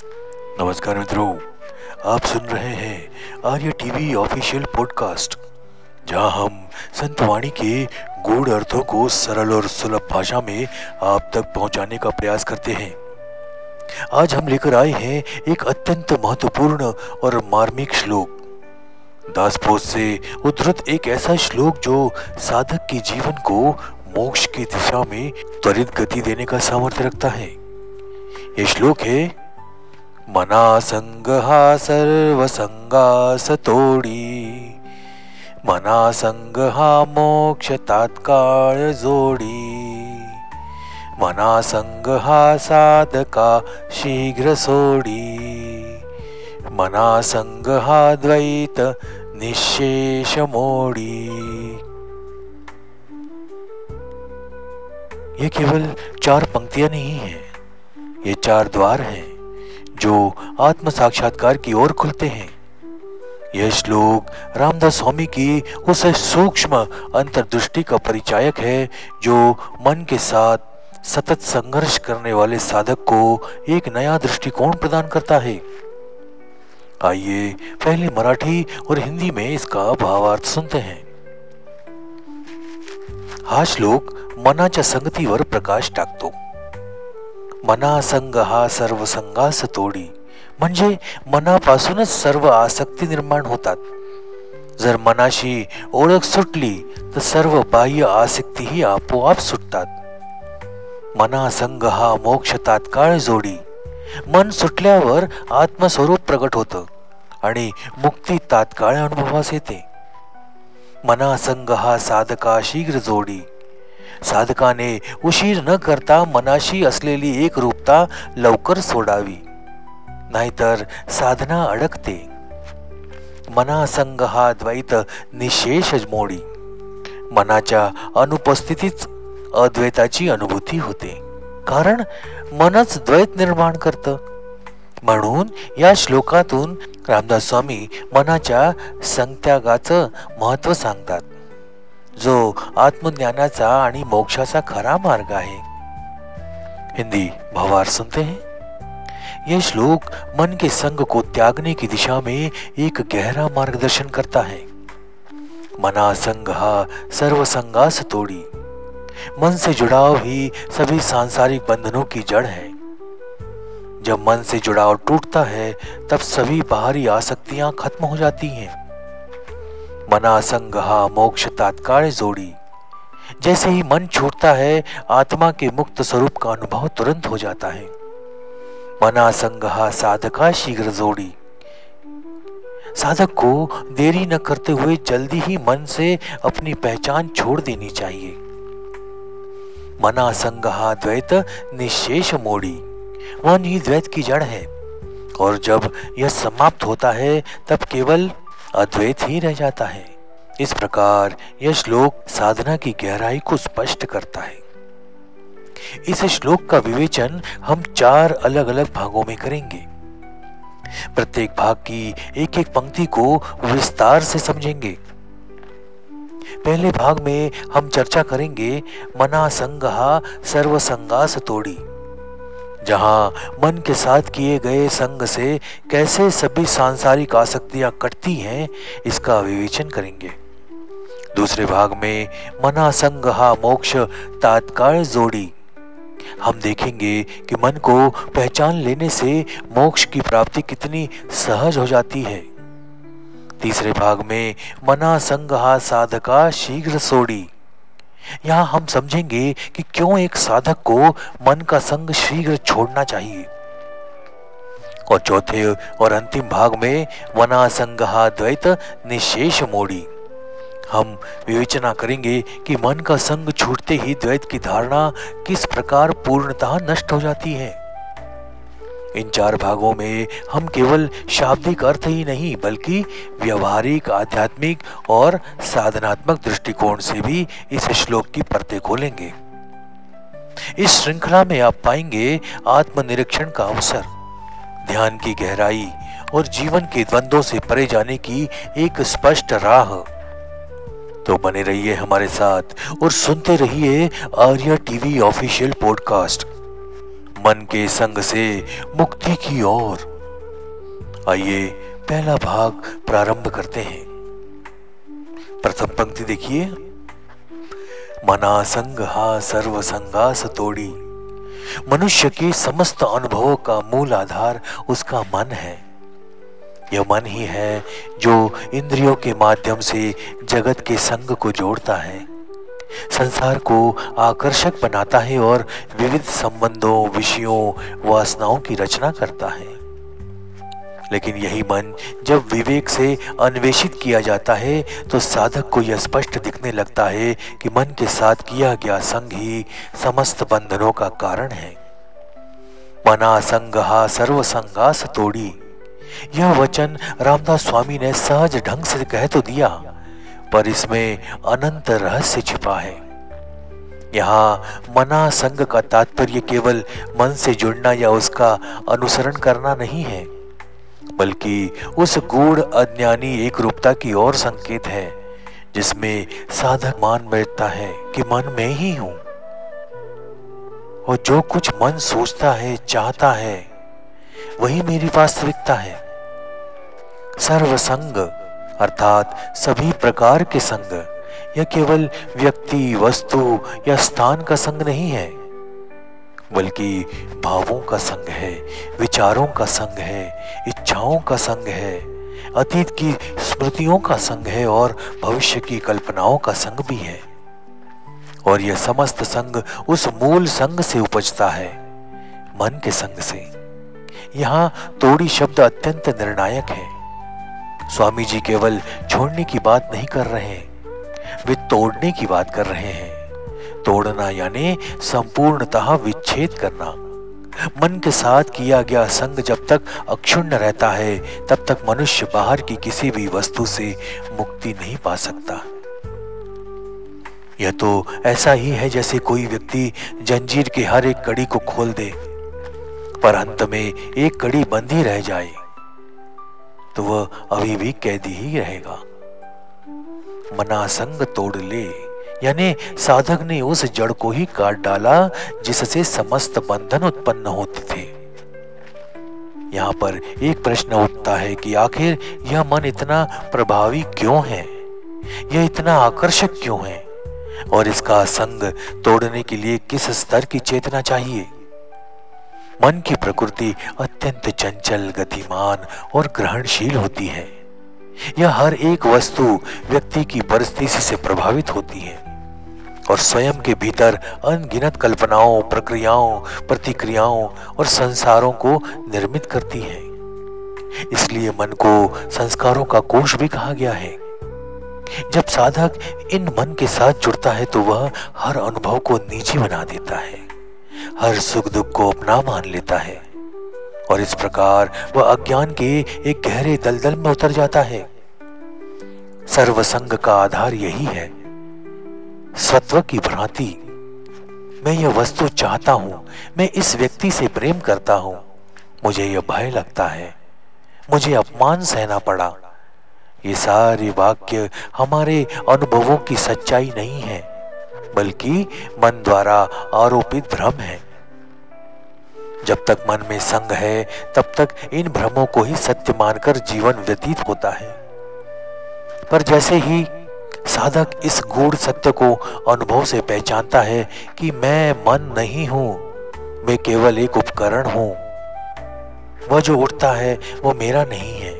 नमस्कार मित्रों, आप सुन रहे हैं आर्य टीवी ऑफिशियल पॉडकास्ट, जहां हम संत वाणी के गूढ़ अर्थों को सरल और सुलभ भाषा में आप तक पहुंचाने का प्रयास करते हैं। आज हम लेकर आए हैं एक अत्यंत महत्वपूर्ण और मार्मिक श्लोक। दासबोध से उद्धृत एक ऐसा श्लोक जो साधक के जीवन को मोक्ष की दिशा में त्वरित गति देने का सामर्थ्य रखता है। यह श्लोक है, मना संगहा सर्व संगास तोडी, मना संगहा मोक्ष तात्काळ जोडी, मना संगहा साधका शीघ्र सोडी, मना संगहा द्वैत निशेष मोडी। ये केवल 4 पंक्तियां नहीं हैं, ये 4 द्वार हैं जो आत्म साक्षात्कार की ओर खुलते हैं। यह श्लोक रामदास स्वामी की उस सूक्ष्म अंतर्दृष्टि का परिचायक है जो मन के साथ सतत संघर्ष करने वाले साधक को एक नया दृष्टिकोण प्रदान करता है। आइए पहले मराठी और हिंदी में इसका भावार्थ सुनते हैं। हा श्लोक मनाच्या संगतीवर प्रकाश टाकतो। मना संग हा सर्व संगास तोडी, म्हणजे मनापासूनच सर्व आसक्ती निर्माण होतात। जर मनाशी ओळख सुटली तर सर्व बाह्य आसक्तीही आपोआप सुटतात। मना संग हा मोक्ष तात्काळ जोडी, मन सुटल्यावर आत्मस्वरूप प्रगट होतं आणि मुक्ती तात्काळ अनुभवास येते। मना संग हा साधका शीघ्र जोडी, साधकाने उशीर न करता मनाशी असलेली एक रूपता लवकर सोडावी, नाहीतर साधना अडकते। मना संग हा द्वैत निशेष मोडी, मनाच्या अनुपस्थितीच अद्वैताची अनुभूती होते, कारण मनच द्वैत निर्माण करतं। म्हणून या श्लोकातून रामदास स्वामी मनाच्या संत्यागाचं महत्व सांगतात, जो आत्मज्ञानाचा आणि मोक्षाचा खरा मार्ग आहे। हिंदी भावार्थ सुनते हैं। यह श्लोक मन के संग को त्यागने की दिशा में एक गहरा मार्गदर्शन करता है। मना संग हा सर्व संगास तोड़ी, मन से जुड़ाव ही सभी सांसारिक बंधनों की जड़ है। जब मन से जुड़ाव टूटता है तब सभी बाहरी आसक्तियां खत्म हो जाती हैं। मना संग हा मोक्ष तात्काळ जोड़ी, जैसे ही मन छूटता है आत्मा के मुक्त स्वरूप का अनुभव तुरंत हो जाता है। मना संग हा साधका शीघ्र जोड़ी, साधक को देरी न करते हुए जल्दी ही मन से अपनी पहचान छोड़ देनी चाहिए। मना संग हा द्वैत निशेष मोड़ी, मन ही द्वैत की जड़ है और जब यह समाप्त होता है तब केवल अद्वैत ही रह जाता है। इस प्रकार यह श्लोक साधना की गहराई को स्पष्ट करता है। इस श्लोक का विवेचन हम 4 अलग अलग भागों में करेंगे। प्रत्येक भाग की एक एक पंक्ति को विस्तार से समझेंगे। पहले भाग में हम चर्चा करेंगे मना संगहा सर्व संगास तोड़ी, जहां मन के साथ किए गए संग से कैसे सभी सांसारिक आसक्तियां कटती हैं, इसका विवेचन करेंगे। दूसरे भाग में मना संग हा मोक्ष तात्काळ जोड़ी, हम देखेंगे कि मन को पहचान लेने से मोक्ष की प्राप्ति कितनी सहज हो जाती है। तीसरे भाग में मना संग हा साधका शीघ्र सोड़ी, यहाँ हम समझेंगे कि क्यों एक साधक को मन का संग शीघ्र छोड़ना चाहिए। और चौथे और अंतिम भाग में मना संगहा द्वैत निशेष मोड़ी, हम विवेचना करेंगे कि मन का संग छूटते ही द्वैत की धारणा किस प्रकार पूर्णतः नष्ट हो जाती है। इन 4 भागों में हम केवल शाब्दिक अर्थ ही नहीं बल्कि व्यवहारिक, आध्यात्मिक और साधनात्मक दृष्टिकोण से भी इस श्लोक की परतें खोलेंगे। इस श्रृंखला में आप पाएंगे आत्मनिरीक्षण का अवसर, ध्यान की गहराई और जीवन के द्वंद्वों से परे जाने की एक स्पष्ट राह। तो बने रहिए हमारे साथ और सुनते रहिए आर्य टीवी ऑफिशियल पॉडकास्ट। मन के संग से मुक्ति की ओर। आइए पहला भाग प्रारंभ करते हैं। प्रथम पंक्ति देखिए। मना संग हा सर्व संगास तोड़ी। मनुष्य के समस्त अनुभवों का मूल आधार उसका मन है। यह मन ही है जो इंद्रियों के माध्यम से जगत के संग को जोड़ता है, संसार को आकर्षक बनाता है और विविध संबंधों, विषयों, वासनाओं की रचना करता है। लेकिन यही मन जब विवेक से अन्वेषित किया जाता है तो साधक को यह स्पष्ट दिखने लगता है कि मन के साथ किया गया संग ही समस्त बंधनों का कारण है। मना संगहा सर्व संगास तोड़ी। यह वचन रामदास स्वामी ने सहज ढंग से कह तो दिया, पर इसमें अनंत रहस्य छिपा है। यहाँ मना संग का तात्पर्य केवल मन से जुड़ना या उसका अनुसरण करना नहीं है, बल्कि उस गूढ़ अज्ञानी एक रूपता की ओर संकेत है जिसमें साधक मान बैठता है कि मन में ही हूं और जो कुछ मन सोचता है, चाहता है, वही मेरी वास्तविकता है। सर्वसंग अर्थात सभी प्रकार के संग, यह केवल व्यक्ति, वस्तु या स्थान का संग नहीं है, बल्कि भावों का संग है, विचारों का संग है, इच्छाओं का संग है, अतीत की स्मृतियों का संग है और भविष्य की कल्पनाओं का संग भी है। और यह समस्त संग उस मूल संग से उपजता है, मन के संग से। यहाँ तोड़ी शब्द अत्यंत निर्णायक है। स्वामी जी केवल छोड़ने की बात नहीं कर रहे हैं, वे तोड़ने की बात कर रहे हैं। तोड़ना यानी संपूर्णतः विच्छेद करना। मन के साथ किया गया संग जब तक अक्षुण्ण रहता है तब तक मनुष्य बाहर की किसी भी वस्तु से मुक्ति नहीं पा सकता। यह तो ऐसा ही है जैसे कोई व्यक्ति जंजीर की हर एक कड़ी को खोल दे, पर अंत में एक कड़ी बंद ही रह जाए तो वह अभी भी कैदी ही रहेगा। मना संग तोड़ ले यानी साधक ने उस जड़ को ही काट डाला जिससे समस्त बंधन उत्पन्न होते थे। यहाँ पर एक प्रश्न उठता है कि आखिर यह मन इतना प्रभावी क्यों है, यह इतना आकर्षक क्यों है, और इसका संग तोड़ने के लिए किस स्तर की चेतना चाहिए। मन की प्रकृति अत्यंत चंचल, गतिमान और ग्रहणशील होती है। यह हर एक वस्तु व्यक्ति की परिस्थिति से प्रभावित होती है और स्वयं के भीतर अनगिनत कल्पनाओं, प्रक्रियाओं, प्रतिक्रियाओं और संसारों को निर्मित करती है। इसलिए मन को संस्कारों का कोश भी कहा गया है। जब साधक इन मन के साथ जुड़ता है तो वह हर अनुभव को निजी बना देता है, हर सुख दुख को अपना मान लेता है और इस प्रकार वह अज्ञान के एक गहरे दलदल में उतर जाता है। सर्वसंग का आधार यही है, सत्व की भ्रांति। मैं यह वस्तु चाहता हूं, मैं इस व्यक्ति से प्रेम करता हूं, मुझे यह भय लगता है, मुझे अपमान सहना पड़ा। ये सारे वाक्य हमारे अनुभवों की सच्चाई नहीं है, बल्कि मन द्वारा आरोपित भ्रम है। जब तक मन में संग है तब तक इन भ्रमों को ही सत्य मानकर जीवन व्यतीत होता है, पर जैसे ही साधक इस गूढ़ सत्य को अनुभव से पहचानता है कि मैं मन नहीं हूं, मैं केवल एक उपकरण हूं, वह जो उठता है वो मेरा नहीं है,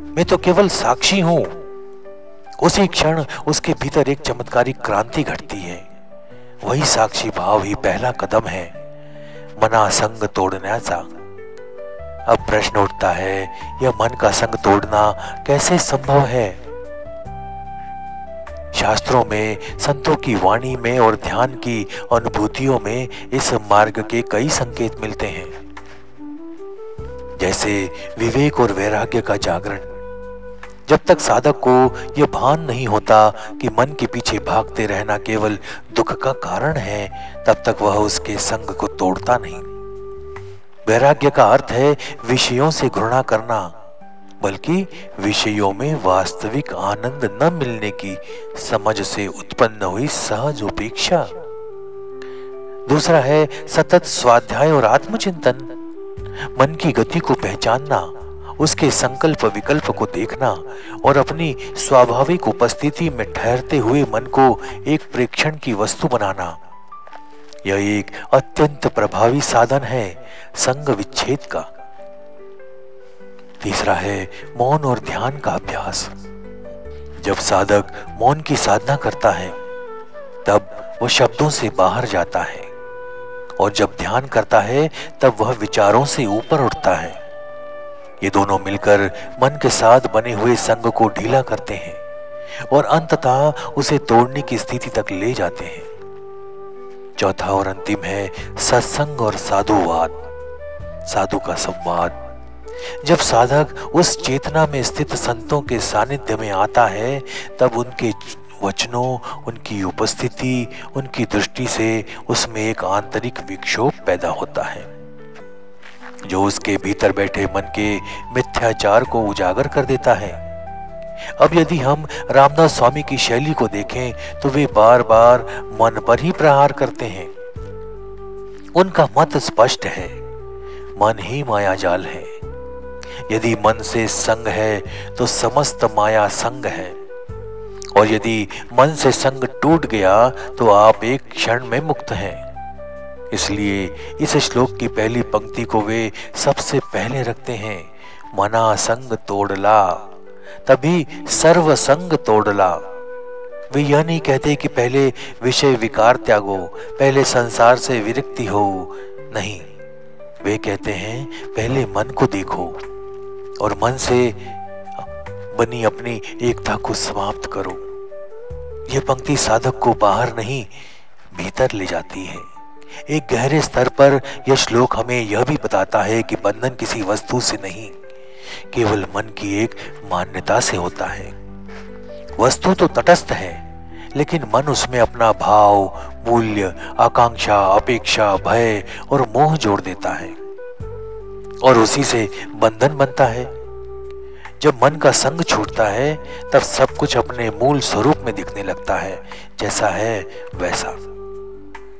मैं तो केवल साक्षी हूं, उसी क्षण उसके भीतर एक चमत्कारिक क्रांति घटती है। वही साक्षी भाव ही पहला कदम है मना संग तोड़ण्याचा। अब प्रश्न उठता है, यह मन का संग तोड़ना कैसे संभव है? शास्त्रों में, संतों की वाणी में और ध्यान की अनुभूतियों में इस मार्ग के कई संकेत मिलते हैं, जैसे विवेक और वैराग्य का जागरण। जब तक साधक को यह भान नहीं होता कि मन के पीछे भागते रहना केवल दुख का कारण है, तब तक वह उसके संग को तोड़ता नहीं। वैराग्य का अर्थ है विषयों से घृणा करना, बल्कि विषयों में वास्तविक आनंद न मिलने की समझ से उत्पन्न हुई सहज उपेक्षा। दूसरा है सतत स्वाध्याय और आत्मचिंतन। मन की गति को पहचानना, उसके संकल्प विकल्प को देखना और अपनी स्वाभाविक उपस्थिति में ठहरते हुए मन को एक प्रेक्षण की वस्तु बनाना, यह एक अत्यंत प्रभावी साधन है संग विच्छेद का। तीसरा है मौन और ध्यान का अभ्यास। जब साधक मौन की साधना करता है तब वह शब्दों से बाहर जाता है, और जब ध्यान करता है तब वह विचारों से ऊपर उठता है। ये दोनों मिलकर मन के साथ बने हुए संग को ढीला करते हैं और अंततः उसे तोड़ने की स्थिति तक ले जाते हैं। चौथा और अंतिम है सत्संग और साधुवाद, साधु का संवाद। जब साधक उस चेतना में स्थित संतों के सानिध्य में आता है तब उनके वचनों, उनकी उपस्थिति, उनकी दृष्टि से उसमें एक आंतरिक विक्षोभ पैदा होता है जो उसके भीतर बैठे मन के मिथ्याचार को उजागर कर देता है। अब यदि हम रामदास स्वामी की शैली को देखें तो वे बार बार मन पर ही प्रहार करते हैं। उनका मत स्पष्ट है, मन ही माया जाल है। यदि मन से संग है तो समस्त माया संग है, और यदि मन से संग टूट गया तो आप एक क्षण में मुक्त हैं। इसलिए इस श्लोक की पहली पंक्ति को वे सबसे पहले रखते हैं, मना संग तोड़ला तभी सर्व संग तोड़ला। वे यह नहीं कहते कि पहले विषय विकार त्यागो, पहले संसार से विरक्ति हो, नहीं, वे कहते हैं पहले मन को देखो और मन से बनी अपनी एकता को समाप्त करो। यह पंक्ति साधक को बाहर नहीं भीतर ले जाती है। एक गहरे स्तर पर यह श्लोक हमें यह भी बताता है कि बंधन किसी वस्तु से नहीं, केवल मन की एक मान्यता से होता है। वस्तु तो तटस्थ है, लेकिन मन उसमें अपना भाव, मूल्य, आकांक्षा, अपेक्षा, भय और मोह जोड़ देता है और उसी से बंधन बनता है। जब मन का संग छूटता है तब सब कुछ अपने मूल स्वरूप में दिखने लगता है, जैसा है वैसा।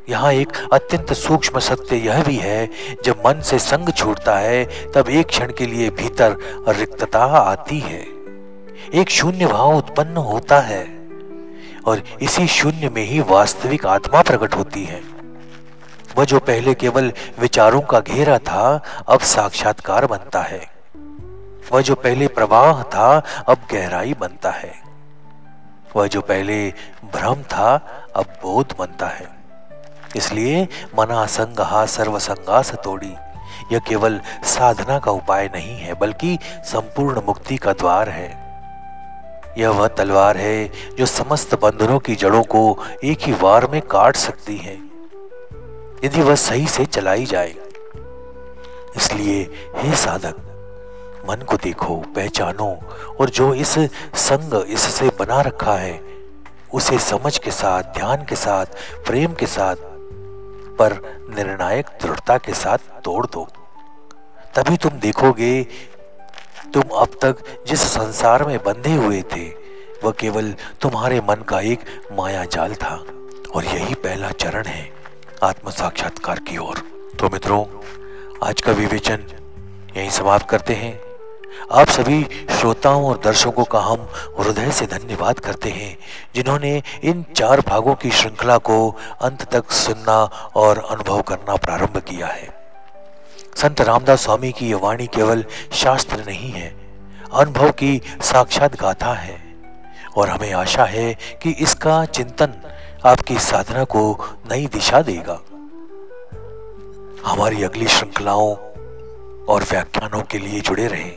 यहाँ एक अत्यंत सूक्ष्म सत्य यह भी है, जब मन से संग छूटता है तब एक क्षण के लिए भीतर रिक्तता आती है, एक शून्य भाव उत्पन्न होता है और इसी शून्य में ही वास्तविक आत्मा प्रकट होती है। वह जो पहले केवल विचारों का घेरा था अब साक्षात्कार बनता है। वह जो पहले प्रवाह था अब गहराई बनता है। वह जो पहले भ्रम था अब बोध बनता है। इसलिए मना संगहा सर्वसंगास तोड़ी, यह केवल साधना का उपाय नहीं है बल्कि संपूर्ण मुक्ति का द्वार है। यह वह तलवार है जो समस्त बंधनों की जड़ों को एक ही वार में काट सकती है यदि वह सही से चलाई जाए। इसलिए हे साधक, मन को देखो, पहचानो और जो इस संग इससे बना रखा है उसे समझ के साथ, ध्यान के साथ, प्रेम के साथ, पर निर्णायक दृढ़ता के साथ तोड़ दो। तभी तुम देखोगे तुम अब तक जिस संसार में बंधे हुए थे वह केवल तुम्हारे मन का एक माया जाल था, और यही पहला चरण है आत्म साक्षात्कार की ओर। तो मित्रों, आज का विवेचन यहीं समाप्त करते हैं। आप सभी श्रोताओं और दर्शकों का हम हृदय से धन्यवाद करते हैं जिन्होंने इन 4 भागों की श्रृंखला को अंत तक सुनना और अनुभव करना प्रारंभ किया है। संत रामदास स्वामी की यह वाणी केवल शास्त्र नहीं है, अनुभव की साक्षात गाथा है, और हमें आशा है कि इसका चिंतन आपकी साधना को नई दिशा देगा। हमारी अगली श्रृंखलाओं और व्याख्यानों के लिए जुड़े रहें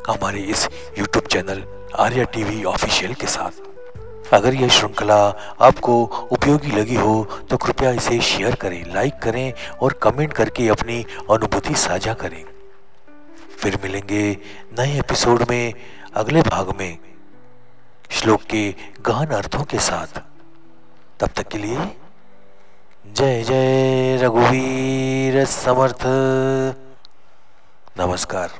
हमारे इस YouTube channel Arya TV official के साथ। अगर यह श्रृंखला आपको उपयोगी लगी हो तो कृपया इसे शेयर करें, लाइक करें और कमेंट करके अपनी अनुभूति साझा करें। फिर मिलेंगे नए एपिसोड में अगले भाग में श्लोक के गहन अर्थों के साथ। तब तक के लिए जय जय रघुवीर समर्थ। नमस्कार।